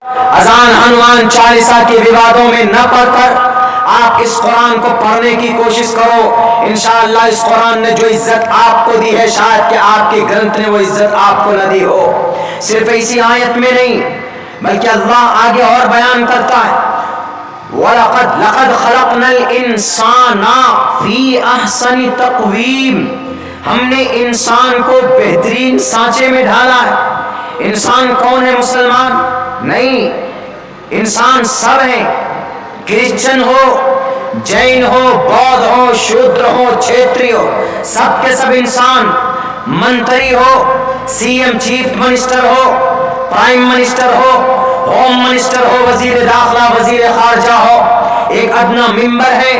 اذان ہنوان چالیسا کے ووادوں میں نہ پڑھ کر آپ اس قرآن کو پڑھنے کی کوشش کرو. انشاءاللہ اس قرآن نے جو عزت آپ کو دی ہے شاید کہ آپ کے گرنتھ نے وہ عزت آپ کو نہ دی ہو. صرف اسی آیت میں نہیں بلکہ اللہ آگے اور بیان کرتا ہے لَقَدْ خَلَقْنَا الْإِنسَانَ فِي أَحْسَنِ تَقْوِيمٍ. ہم نے انسان کو بہترین سانچے میں ڈھالا ہے. انسان کون ہے؟ مسلمان نہیں، انسان سب ہیں. کرسچن ہو، جین ہو، بودھ ہو، شودر ہو، چھیتری ہو، سب کے سب انسان. منتری ہو، سی ایم چیف منسٹر ہو، پرائم منسٹر ہو، ہوم منسٹر ہو، وزیر داخلہ، وزیر خارجہ ہو، ایک ادنا ممبر ہے،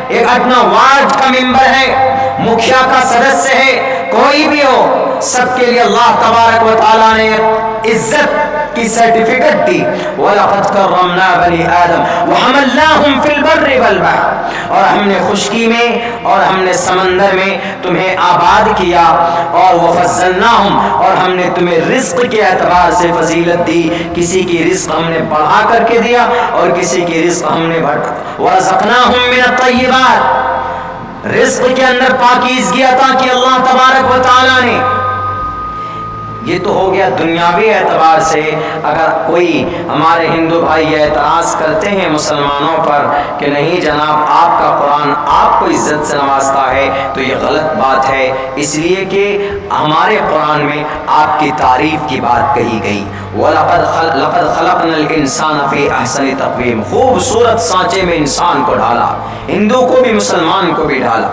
ایک ادنا وارڈ کا ممبر ہے، مکھیا کا سدسیہ ہے، کوئی بھی ہو، سب کے لیے اللہ تبارک و تعالیٰ نے عزت کی سرٹیفکیٹ دی. وَلَقَدْ كَرَّمْنَا بَنِي آدَمَ وَحَمَلْنَاهُمْ فِي الْبَرِّ وَالْبَحْرِ. اور ہم نے خشکی میں اور ہم نے سمندر میں تمہیں آباد کیا. اور وَفَضَّلْنَاهُمْ، اور ہم نے تمہیں رزق کے اعتبار سے فضیلت دی. کسی کی رزق ہم نے بڑھا کر کے دیا اور کسی کی رزق ہم نے وَرَزَقْنَاهُمْ مِنَ الطَّيِّبَاتِ. رزق کے اندر پاکیزگی عطا کی اللہ تبارک و تعالیٰ نے. یہ تو ہو گیا دنیاوی اعتبار سے. اگر کوئی ہمارے ہندو بھائی اعتراض کرتے ہیں مسلمانوں پر کہ نہیں جناب آپ کا قرآن آپ کو عزت سے نوازتا ہے، تو یہ غلط بات ہے. اس لیے کہ ہمارے قرآن میں آپ کی تعریف کی بات کہی گئی. لَقَدْ خَلَقْنَا الْإِنسَانَ فِي أَحْسَنِ تَقْوِيمٍ. خوبصورت سانچے میں انسان کو ڈالا، ہندو کو بھی مسلمان کو بھی ڈالا.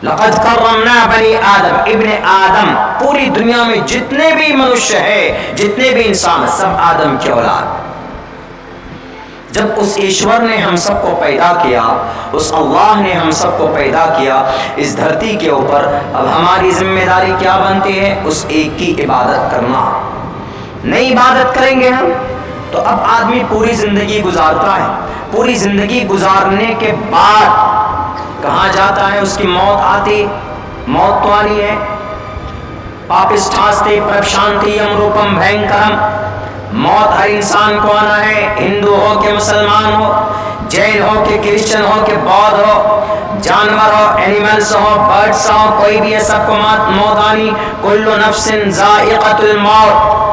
لقد کرمنا بنی آدم، ابن آدم. پوری دنیا میں جتنے بھی منشیہ ہے، جتنے بھی انسان، سب آدم کی اولاد. جب اس ایشور نے ہم سب کو پیدا کیا، اس اللہ نے ہم سب کو پیدا کیا اس دھرتی کے اوپر، اب ہماری ذمہ داری کیا بنتی ہے؟ اس ایک کی عبادت کرنا. نہیں عبادت کریں گے ہم تو اب آدمی پوری زندگی گزارتا ہے. پوری زندگی گزارنے کے بعد کہاں جاتا ہے؟ اس کی موت آتی. موت تو آنی ہے. پاپستھاستے پرشانتی امروپم بھینکرم. موت ہر انسان کو آنا ہے، ہندو ہو کہ مسلمان ہو، جین ہو کہ کرسچن ہو کہ بودھ ہو، جانور ہو، اینیملز ہو، برڈز ہو، کوئی بھی ہے، سب کو موت آنی. کل نفس ذائقۃ الموت.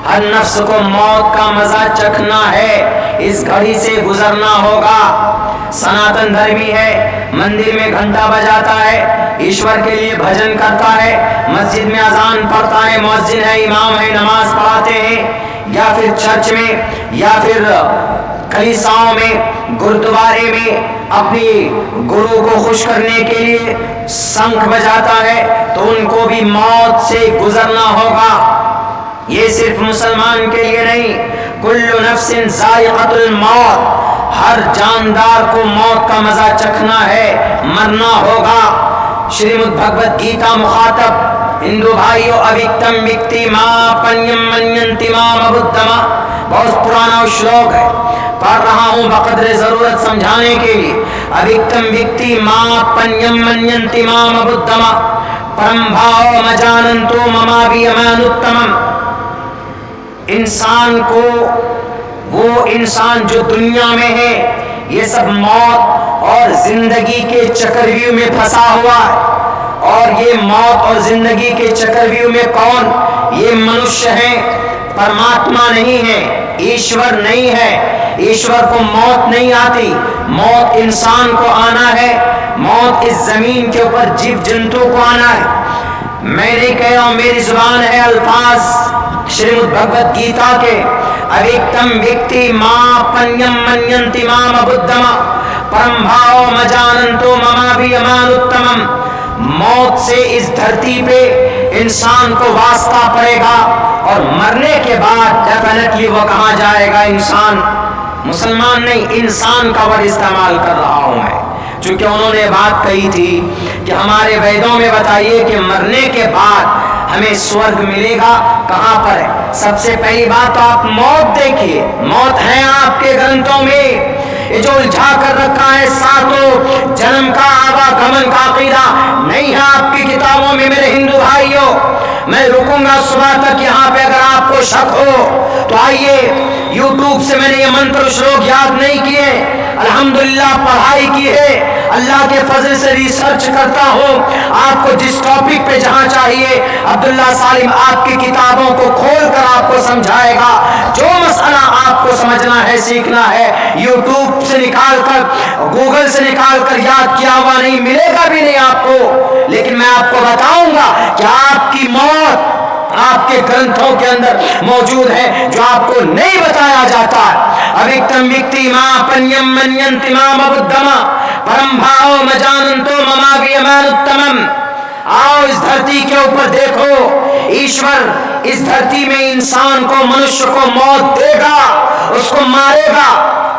ہر نفس کو موت کا مزہ چکھنا ہے، اس گھڑی سے گزرنا ہوگا. سناتن دھرمی ہے، مندر میں گھنٹا بجاتا ہے، ایشور کے لیے بھجن کرتا ہے، مسجد میں اذان پڑھتا ہے، مؤذن ہے، امام ہے، نماز پڑھاتے ہیں، یا پھر چرچ میں یا پھر کلیساؤں میں، گرودوارے میں اپنی گرو کو خوش کرنے کے لیے شنکھ بجاتا ہے، تو ان کو بھی موت سے گزرنا ہوگا. یہ صرف مسلمان کے لیے نہیں. کل نفس ذائقۃ الموت. ہر جاندار کو موت کا مزہ چکھنا ہے، مرنا ہوگا. شریمد بھگوت گیتا مخاطب ہندو بھائیو، اوکتم وکتی ما پنیم منینتی مام بدھما. بہت پرانا شلوک ہے، پڑھ رہا ہوں بقدر ضرورت سمجھانے کے لیے. اوکتم وکتی ما پنیم منینتی مام بدھما پرم بھاو مجاننتو مما بھی امانتمم. انسان کو، وہ انسان جو دنیا میں ہے، یہ سب موت اور زندگی کے چکرویو میں پھنسا ہوا ہے. اور یہ موت اور زندگی کے چکرویو میں کون؟ یہ منشیہ ہیں، پرماتما نہیں ہے، ایشور نہیں ہے. ایشور کو موت نہیں آتی. موت انسان کو آنا ہے. موت اس زمین کے اوپر جیو جنتو کو آنا ہے. میں نہیں کہہ رہا ہوں، میری زبان ہے، الفاظ شریمد بھگوت گیتا کے. اوکتم وکتی ما پنیم منینتی مام بدھما پرم بھاو مجاننتو مما بھی امانتمم. موت سے اس دھرتی پہ انسان کو واسطہ پڑے گا، اور مرنے کے بعد ڈیفینیٹلی وہ کہاں جائے گا؟ انسان، مسلمان نہیں، انسان کا ورڈ استعمال کر رہا ہوں میں، چونکہ انہوں نے بات کہی تھی کہ ہمارے ویدوں میں بتائیے کہ مرنے کے بعد ہمیں سورگ ملے گا. کہاں پر ہے؟ سب سے پہلی بات تو آپ موت دیکھیے. موت ہے آپ کے گرنتھوں میں. ये जो उलझा कर रखा है सातों जन्म का आवागमन का अकीदा नहीं है आपकी किताबों में मेरे हिंदू भाइयों। मैं रुकूंगा सुबह तक यहाँ पे, अगर आपको शक हो तो आइए। यूट्यूब से मैंने ये मंत्र श्लोक याद नहीं किए, अल्हम्दुलिल्लाह पढ़ाई की है, अल्लाह के फजल से रिसर्च करता हूँ। आपको जिस टॉपिक पे जहाँ चाहिए अब्दुल्ला सालिम आपकी किताबों को खोल कर आपको समझाएगा। जो मसला आपको समझना है, सीखना है, यूट्यूब से निकाल कर, गूगल से निकाल कर याद किया हुआ नहीं मिलेगा भी नहीं आपको। लेकिन मैं आपको बताऊंगा कि आपकी मौत आपके ग्रंथों के अंदर मौजूद है, जो आपको नहीं बताया जाता। अविक्तम विक्ति मां पन्यम मन्यन्ति माम अबुद्धमा परम भाव मजानंतो ममावियमानुत्तमम। आओ इस धरती के ऊपर देखो, ईश्वर इस धरती में इंसान को, मनुष्य को मौत देगा, उसको मारेगा।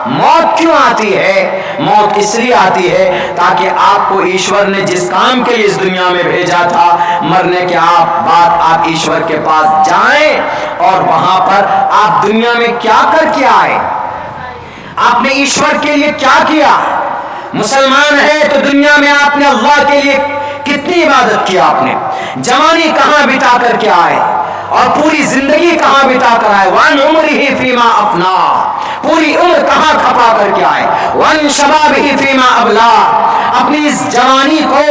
मौत क्यों आती है? मौत इसलिए आती है ताकि आपको ईश्वर ने जिस काम के लिए इस दुनिया में भेजा था, मरने के बाद आप ईश्वर के पास जाएं और वहां पर आप दुनिया में क्या करके आए, आपने ईश्वर के लिए क्या किया। मुसलमान है तो दुनिया में आपने अल्लाह के लिए कितनी इबादत की, आपने जवानी कहां बिता करके आए और पूरी जिंदगी कहां बिता कर आए। वन उम्र ही फीमा अपना, पूरी उम्र कहां खपा करके आए। वन शबाब ही फीमा अबला, अपनी इस जवानी को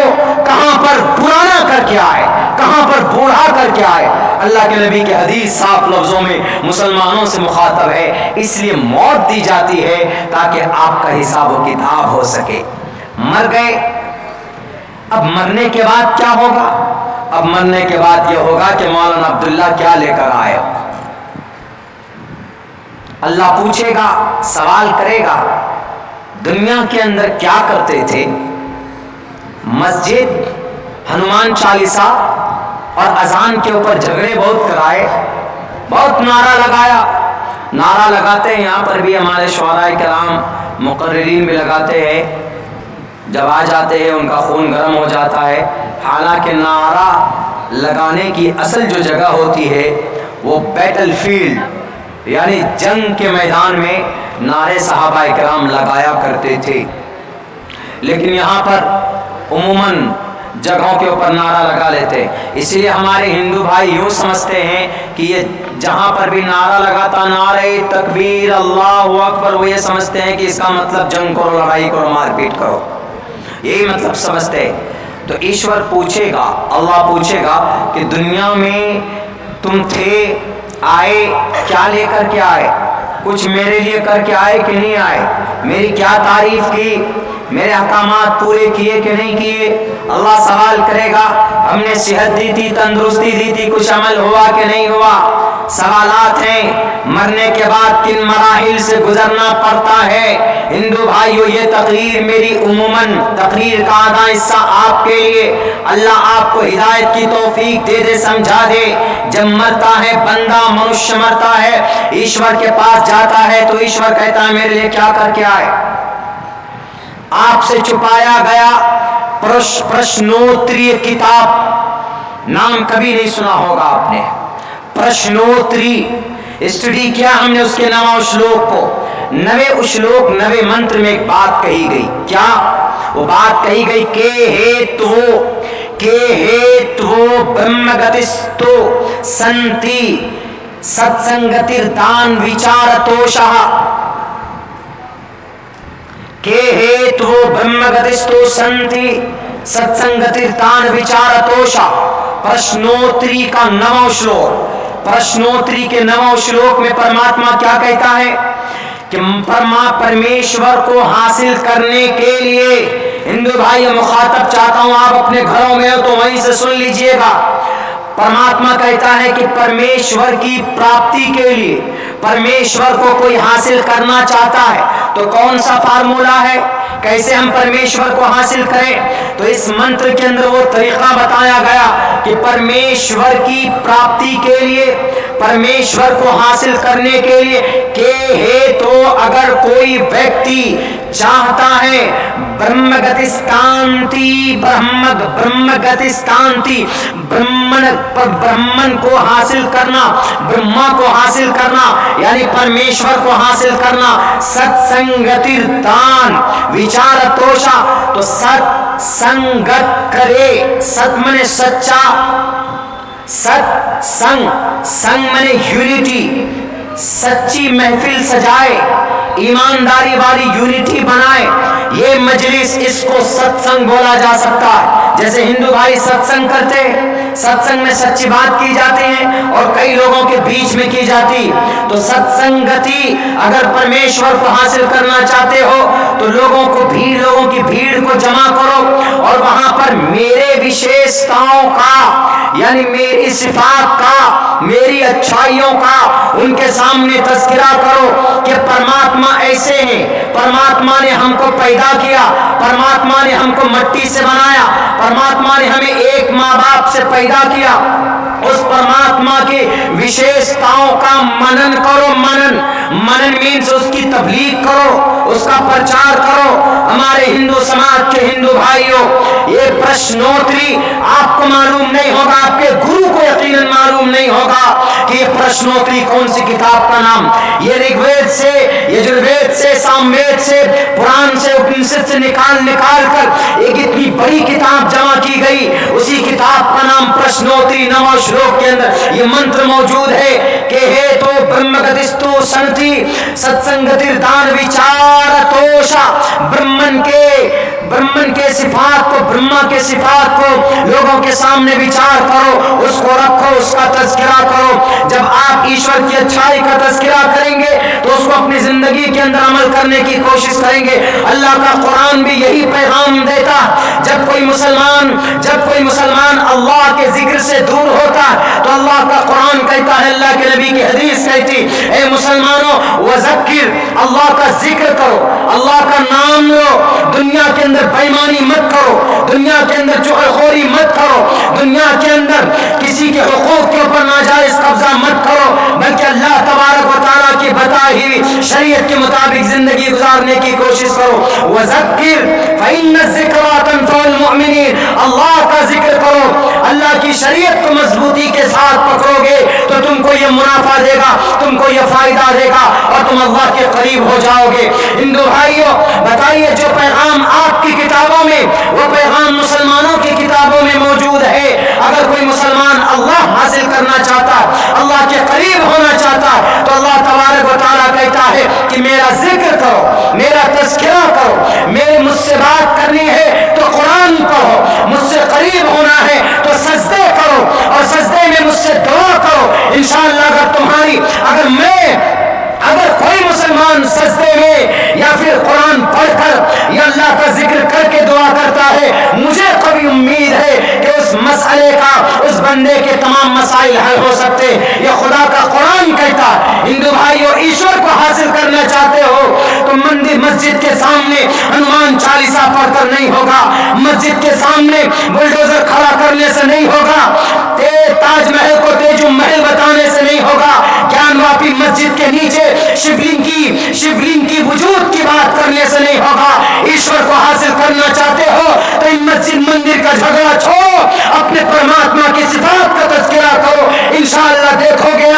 कहां पर पुराना करके आए, कहां पर बूढ़ा करके आए। अल्लाह के नबी की हदीस साफ लफ्जों में मुसलमानों से मुखातब है, इसलिए मौत दी जाती है ताकि आपका हिसाब व किताब हो सके। मर गए, अब मरने के बाद क्या होगा? अब मरने के बाद यह होगा कि मौलाना अब्दुल्ला क्या लेकर आए। अल्लाह पूछेगा, सवाल करेगा, दुनिया के अंदर क्या करते थे? मस्जिद, हनुमान चालीसा और अजान के ऊपर झगड़े बहुत कराए, बहुत नारा लगाया। नारा लगाते हैं, यहाँ पर भी हमारे शुअराए किराम मुकर्रिरीन भी लगाते हैं। जब आ जाते हैं उनका खून गर्म हो जाता है। हालांकि नारा लगाने की असल जो जगह होती है वो बैटल फील्ड यानी जंग के मैदान में नारे सहाबा किराम लगाया करते थे। लेकिन यहाँ पर उमूमन जगहों के ऊपर नारा लगा लेते, इसलिए हमारे हिंदू भाई यूँ समझते हैं कि ये जहाँ पर भी नारा लगाता, नारे तकबीर अल्लाहु अकबर, वो ये समझते हैं कि इसका मतलब जंग करो, लड़ाई करो, मारपीट करो, यही मतलब समझते हैं। तो ईश्वर पूछेगा, अल्लाह पूछेगा कि दुनिया में तुम थे, आए, क्या लेकर के आए? कुछ मेरे लिए करके आए कि नहीं आए? मेरी क्या तारीफ की, मेरे अहकामात पूरे किए कि नहीं किए? अल्लाह सवाल करेगा, हमने सेहत दी थी, तंदुरुस्ती दी थी, कुछ अमल हुआ कि नहीं हुआ? सवालात हैं। मरने के बाद किन मराहिल से गुजरना पड़ता है? हिंदू भाइयों, ये तकरीर मेरी उमूमन तकरीर का आधा हिस्सा आपके लिए, अल्लाह आपको हिदायत की तौफीक दे दे, समझा दे। जब मरता है बंदा, मनुष्य मरता है, ईश्वर के पास जाता है तो ईश्वर कहता है मेरे लिए क्या करके आए? आपसे छुपाया गया प्रश्नोत्तरीय किताब, नाम कभी नहीं सुना होगा आपने। प्रश्नोत्तरी स्टडी किया हमने उसके 9 श्लोक को। 9 श्लोक 9 मंत्र में एक बात कही गई। क्या वो बात कही गई? के हेतु ब्रह्मगतिस्तो संति सत्संगतिर्दान विचारतोषः। के हेतु ब्रह्मगतिस्तो संति सत्संगतिर्दान विचारतोषः। प्रश्नोत्तरी का 9वां श्लोक। प्रश्नोत्तरी के 9वें श्लोक में परमात्मा क्या कहता है कि परमेश्वर को हासिल करने के लिए, हिंदू भाई मुखातब चाहता हूं आप अपने घरों में हो तो वहीं से सुन लीजिएगा। परमात्मा कहता है कि परमेश्वर की प्राप्ति के लिए, परमेश्वर को कोई हासिल करना चाहता है तो कौन सा फार्मूला है, कैसे हम परमेश्वर को हासिल करें? तो इस मंत्र के अंदर वो तरीका बताया गया कि परमेश्वर की प्राप्ति के लिए, परमेश्वर को हासिल करने के लिए के है तो अगर कोई व्यक्ति चाहता है ब्रह्मगतिस्कांति, ब्रह्मन को हासिल करना, ब्रह्मा को हासिल करना, यानी परमेश्वर को हासिल करना। सत्संगतिर दान विचारतोषा, तो सत्संगत करे, सत मने सच्चा, सत्संग, संग मने यूनिटी, सच्ची महफिल सजाए, ईमानदारी वाली यूनिटी बनाए, ये मजलिस, इसको सत्संग बोला जा सकता है। जैसे हिंदू भाई सत्संग करते हैं, सत्संग में सच्ची बात की जाती है और कई लोगों के बीच में की जाती। तो सत्संगति, अगर परमेश्वर को हासिल करना चाहते हो तो लोगों की भीड़ को जमा करो और वहां पर मेरे विशेषताओं का, यानी मेरी सिफात का, मेरी अच्छाइयों का उनके सामने तज़किरा करो कि परमात्मा ऐसे हैं, परमात्मा ने हमको पैदा किया, परमात्मा ने हमको मिट्टी से बनाया, परमात्मा ने हमें एक माँ बाप से पैदा किया। उस परमात्मा की विशेषताओं का मनन करो। मनन मीन्स उसकी तबलीग करो, उसका प्रचार करो। हमारे हिंदू समाज के हिंदू भाइयों, ये प्रश्नोत्तरी आपको मालूम नहीं होगा, आपके गुरु को यकीनन मालूम नहीं होगा कि ये प्रश्नोत्तरी कौन सी किताब का नाम। ये ऋग्वेद से, यजुर्वेद से, सामवेद से, पुराण से, उपनिषद से निकाल कर एक इतनी बड़ी किताब जमा की गई। उसी किताब का नाम प्रश्नोत्तरी। 9 श्लोक के अंदर ये मंत्र मौजूद है कि हे तो ब्रह्मगतिस्तु सन्ति सत्संगतिर दान विचारतोषा। ब्रह्मन के सिफात को, ब्रह्मा के सिफात को लोगों के सामने विचार करो, उसको रखो, उसका तज़किरा करो। जब आप ईश्वर की अच्छाई का तज़किरा करेंगे तो उसको अपनी जिंदगी के अंदर अमल करने की कोशिश करेंगे। अल्लाह का कुरान भी यही पैगाम देता। जब कोई मुसलमान अल्लाह के जिक्र से दूर होता तो अल्लाह का कुरान कहता है, अल्लाह के नबी की हदीस कहती, ए मुसलमानों, वज़क्किर, अल्लाह का जिक्र करो, अल्लाह का नाम लो, दुनिया के अंदर बेईमानी मत करो, दुनिया के अंदर चुगलखोरी मत करो, दुनिया के अंदर किसी के हुकूक के ऊपर नाजायज कब्जा मत करो, बल्कि अल्लाह तबारक व तआला की बताई हुई शरीयत के मुताबिक जिंदगी गुजारने की कोशिश करो। वज़क्किर फ़इन्न ज़िक्रा तनफ़उल मुमिनीन, अल्लाह का जिक्र करो। अल्लाह की शरीयत को मजबूती के साथ पकड़ोगे तो तुमको ये मुनाफा देगा, तुमको ये फायदा देगा और तुम अल्लाह के करीब हो जाओगे। हिंदू भाइयों, बताइए, जो पैगाम आपकी किताबों में, वो पैगाम मुसलमानों की किताबों में मौजूद है। अगर कोई मुसलमान अल्लाह हासिल करना चाहता है, अल्लाह के करीब होना चाहता है, तो अल्लाह तबारक व तआला कहता है कि मेरा जिक्र करो, मेरा तज़किरा करो, मुझसे बात करनी है तो कुरान पढ़ो, मुझसे करीब होना है तो सजदे करो और सजदे में मुझसे दुआ करो। इंशाअल्लाह अगर कोई मुसलमान सजदे में या फिर कुरान पढ़कर या अल्लाह का जिक्र करके दुआ करता है, मुझे कभी उम्मीद है कि उस मसले का, उस बंदे के तमाम मसाइल हल हो सकते। ये खुदा का कुरान कहता है। हिंदू भाइयों, ईश्वर को हासिल करना चाहते हो तो मंदिर मस्जिद के सामने हनुमान चालीसा पढ़कर नहीं होगा, मस्जिद के सामने बुलडोजर खड़ा करने से नहीं होगा, ताजमहल को तेजो महल बताने से नहीं होगा, ज्ञानवापी मस्जिद के नीचे शिवलिंग की वजूद की बात करने से नहीं होगा। ईश्वर को हासिल करना चाहते हो तो इन मस्जिद मंदिर का झगड़ा छोड़ो, अपने परमात्मा की सिफात का तज़किरा करो। इंशाअल्लाह देखोगे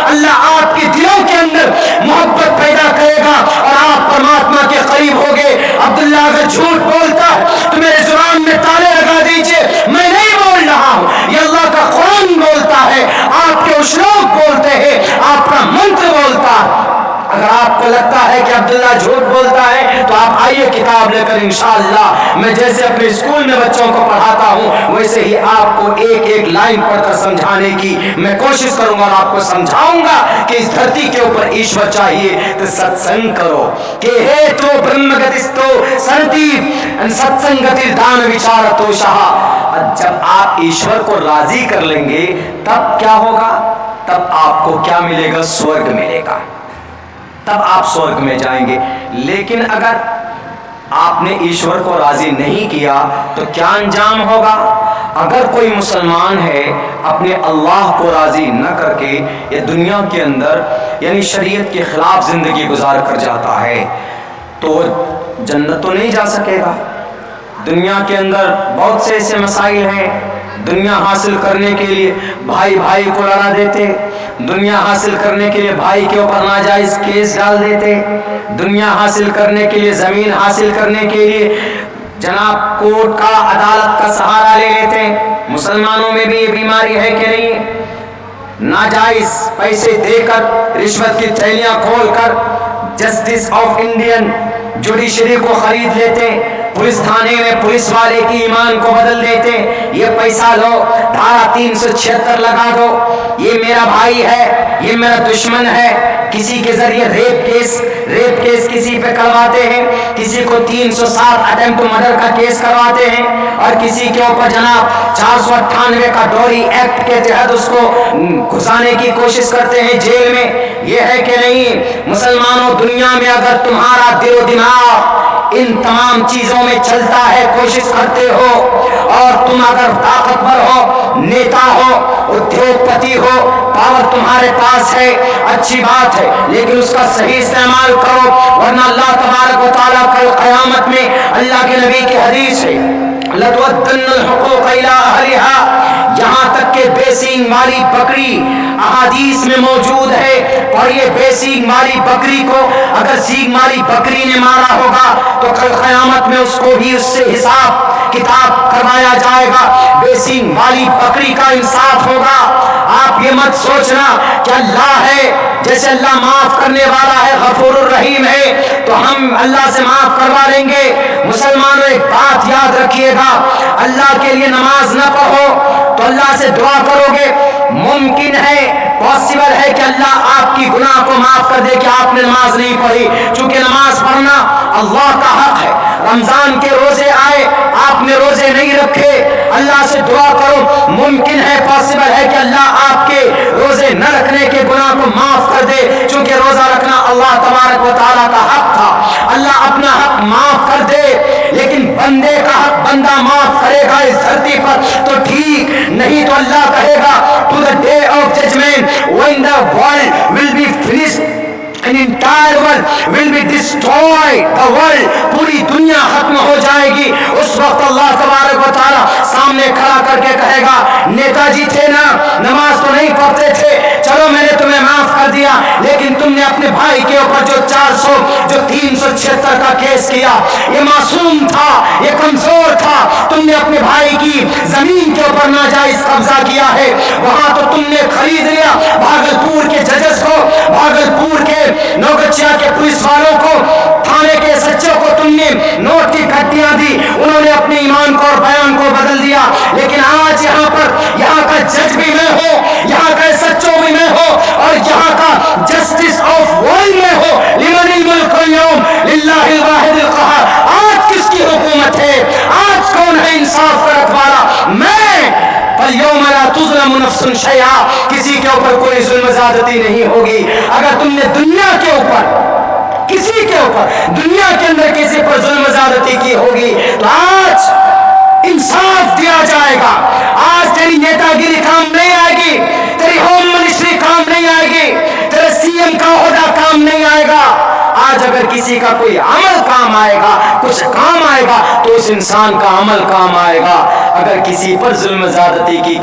अल्लाह आपके दिलों के अंदर मोहब्बत पैदा करेगा और आप परमात्मा के करीब होगे। अब्दुल्ला अगर झूठ बोलता है तो मेरे जुबान में ताले लगा दीजिए, मैं नहीं बोल रहा हूं, ये अल्लाह का कुरान बोलता है, आपके उशलोक बोलते हैं, आपका मंत्र बोलता है। अगर आपको लगता है कि अब्दुल्ला झूठ बोलता है तो आप आइए किताब लेकर, इंशाअल्लाह मैं जैसे अपने स्कूल में बच्चों को पढ़ाता हूं वैसे ही आपको एक एक लाइन पढ़कर समझाने की मैं कोशिश करूंगा और आपको समझाऊंगा कि इस धरती के ऊपर ईश्वर चाहिए तो सत्संग करो। कि हे तो ब्रह्मगतिस्तो सन्ति सत्संगतिर दान विचारतोषः। जब आप ईश्वर को राजी कर लेंगे तब क्या होगा? तब आपको क्या मिलेगा? स्वर्ग मिलेगा, तब आप स्वर्ग में जाएंगे। लेकिन अगर आपने ईश्वर को राजी नहीं किया तो क्या अंजाम होगा? अगर कोई मुसलमान है अपने अल्लाह को राजी न करके ये दुनिया के अंदर यानी शरीयत के खिलाफ जिंदगी गुजार कर जाता है तो जन्नत तो नहीं जा सकेगा। दुनिया के अंदर बहुत से ऐसे मसाइल हैं, دنیا حاصل کرنے کے لیے بھائی بھائی کو لڑا دیتے، دنیا حاصل کرنے کے لیے بھائی کے اوپر ناجائز کیس ڈال دیتے، دنیا حاصل کرنے کے لیے، زمین حاصل کرنے کے لیے جناب کورٹ کا، عدالت کا سہارا لے لیتے ہیں۔ مسلمانوں میں بھی یہ بیماری ہے کہ نہیں؟ ناجائز پیسے دے کر، رشوت کی تھیلیاں کھول کر جسٹس آف انڈین جوڈیشری کو خرید لیتے، پولیس تھانے میں پولیس والے کی ایمان کو بدل دیتے، یہ پیسہ لو، دھارا 376 لگا دو، یہ میرا بھائی ہے، یہ میرا دشمن ہے۔ کسی کے ذریعے ریپ کیس کسی پہ کرواتے ہیں، کسی کو 307 اٹیمپٹ مرڈر کا کیس کرواتے ہیں، اور کسی کے اوپر جناب 498 کا ڈوری ایکٹ کے تحت اس کو گھسانے کی کوشش کرتے ہیں جیل میں۔ یہ ہے کہ نہیں؟ مسلمانوں، دنیا میں اگر تمہارا دل و دماغ ان تمام چیزوں میں چلتا ہے، کوشش کرتے ہو، اور تم اگر طاقتور ہو، نیتا ہو، ادیوگ پتی ہو، پاور تمہارے پاس ہے، اچھی بات ہے، لیکن اس کا صحیح استعمال کرو، ورنہ اللہ تبارک و تعالیٰ کل قیامت میں، اللہ کے نبی کی حدیث ہے، لَتُؤَدُّنَّ الْحُقُوقَ إِلَىٰ أَهْلِهَا، یہاں تک کہ بے سینگ والی بکری احادیث میں موجود ہے، اور یہ بے سینگ والی بکری کو اگر سینگ والی بکری نے مارا ہوگا تو کل قیامت میں اس کو بھی اس سے حساب کتاب کروایا جائے گا، بے سینگ والی بکری کا انصاف ہوگا۔ آپ یہ مت سوچنا کہ اللہ ہے، جیسے اللہ معاف کرنے والا ہے، غفور الرحیم ہے، تو ہم اللہ سے معاف کروا لیں گے۔ مسلمانوں، ایک بات یاد رکھیے گا، اللہ کے لیے نماز نہ پڑھو تو اللہ سے دعا کرو گے، ممکن ہے، پاسبل ہے کہ اللہ آپ کی گناہ کو معاف کر دے کہ آپ نے نماز نہیں پڑھی، چونکہ نماز پڑھنا اللہ کا حق ہے۔ رمضان کے روزے آئے، آپ نے روزے نہیں رکھے، اللہ سے دعا کرو، ممکن ہے، پاسبل ہے کہ اللہ آپ کے روزے نہ رکھنے کے گناہ کو معاف کر دے، چونکہ روزہ رکھنا اللہ تبارک و تعالیٰ کا حق تھا، اللہ اپنا حق معاف کر دے۔ لیکن بندے کا حق بندہ معاف کرے گا اس دھرتی پر تو ٹھیک، نہیں تو اللہ کہے گا to the day of judgment when the world will be finished, an entire world will be destroyed, the world، پوری دنیا ختم ہو جائے گی، اس وقت اللہ تبارک و تعالیٰ سامنے کھڑا کر کے کہے گا، نیتا جی تھے نا، نماز تو نہیں پڑھتے تھے، چلو میں نے تمہیں معاف کر دیا، لیکن تم نے اپنے بھائی کے اوپر جو 376 کا کیس کیا، یہ معصوم تھا، یہ کمزور تھا، تم نے اپنے بھائی کی زمین کے اوپر ناجائز قبضہ کیا ہے، وہاں تو تم نے خرید لیا، بھاگلپور کے ججز کو، بھاگلپور کے نوگچیا کے پولیس والوں کو، تھانے کے سچوں کو تم نے نوٹ کی گھٹیاں دی، انہوں نے اپنے ایمان کو اور بیان کو بدل دیا، لیکن آج یہاں پر یہاں کا جج بھی میں ہوں، یہاں کا سچوں بھی میں ہوں، اور یہاں کا جسٹس آف ورلڈ میں ہوں، لمن الملک اليوم للہ الواحد القہار۔ آج کس کی حکومت ہے؟ آج کون ہے انصاف کا رکھوالا؟ میں۔ فَالْيَوْمَ لَا تُظْلَمُ نَفْسٌ شَيْئًا، کسی کے اوپر کوئی ظلم زیادتی نہیں ہوگی۔ اگر تم نے دنیا کے اوپر، کسی کے اوپر، دنیا کے اندر کسی پر ظلم زیادتی کی ہوگی تو آج انصاف دیا جائے گا۔ آج تیری نیتا گیری کام نہیں آئے گی، تیری ہوم منسٹری کام نہیں آئے گی، تیرے سی ایم کا عہدہ کام نہیں آئے گا۔ آج اگر کسی کا کوئی عمل کام آئے گا، کچھ کام آئے گا، تو اس انسان کا عمل کام آئے گا۔ اگر کسی پر ظلم زیادتی کی